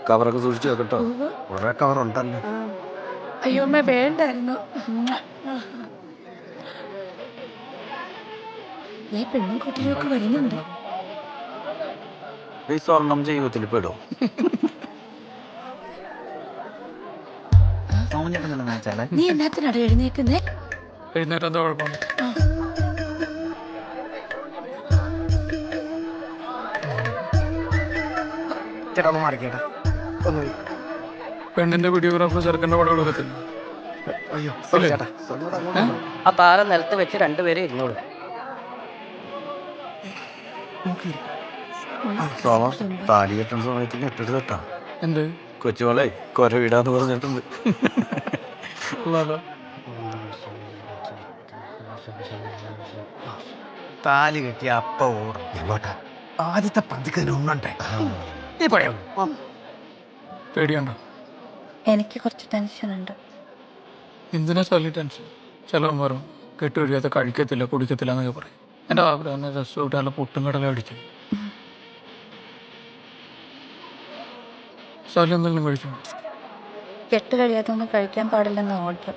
കവറൊക്കെ സൂക്ഷിച്ചു വെക്കട്ടോ. കുറെ കവറുണ്ടല്ലോ. അയ്യോ അമ്മ വേണ്ടായിരുന്നു. പെണ്ണും കുട്ടികളൊക്കെ വരുന്നുണ്ട്. ഈ സ്വർണം ജീവിതത്തിൽ പെടും. നീ എന്നാത്തിനാണ് എഴുന്നേക്കുന്നേ? എഴുന്നേറ്റ് എന്താ കുഴപ്പം? പെണ്ണിന്റെ വീഡിയോഗ്രാഫർ ചെറുക്കന്റെ പടം കൊടുക്കത്തില്ല. ആ താരം നിലത്ത് വെച്ച് രണ്ടുപേരെ ഇരുന്നോളൂ. താലി കെട്ടുന്ന സമയത്ത് കെട്ടിട്ട് തട്ടാ. എന്ത് കൊച്ചുമോളെ കൊര വീടാന്ന് പറഞ്ഞിട്ടുണ്ട്. താലി കെട്ടിയ അപ്പ ഓടും. ആദ്യത്തെ പന്തിക്കതിന് ഉണ്ണണ്ടേ? നീ പറയാ പേടിയുണ്ടോ? എനിക്ക് കുറച്ച് ടെൻഷൻ ഉണ്ട്. എന്തിനാ ചൊല്ലി ടെൻഷൻ? ചിലവൻ പറയും കെട്ടുകഴിയാത്ത കഴിക്കത്തില്ല കുടിക്കത്തില്ല എന്നൊക്കെ പറയും. എൻ്റെ ആഗ്രഹം രസം നല്ല പൊട്ടും കടല അടിക്കും. സ്ഥലം എന്തെങ്കിലും കഴിച്ചു? കെട്ട് കഴിയാത്തൊന്നും കഴിക്കാൻ പാടില്ലെന്ന് ഓർഡർ.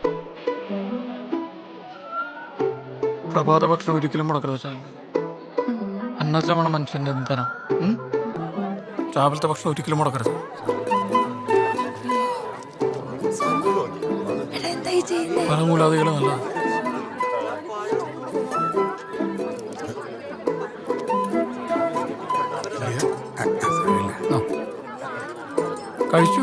പ്രഭാത ഭക്ഷണം ഒരിക്കലും മുടക്കരുത്. വെച്ചാൽ അന്നത്തെ മനുഷ്യൻ്റെ എന്തിനാ രാവിലത്തെ ഭക്ഷണം ഒരിക്കലും മുടക്കരുത്. പല മൂലാദികളും അല്ല. കഴിച്ചു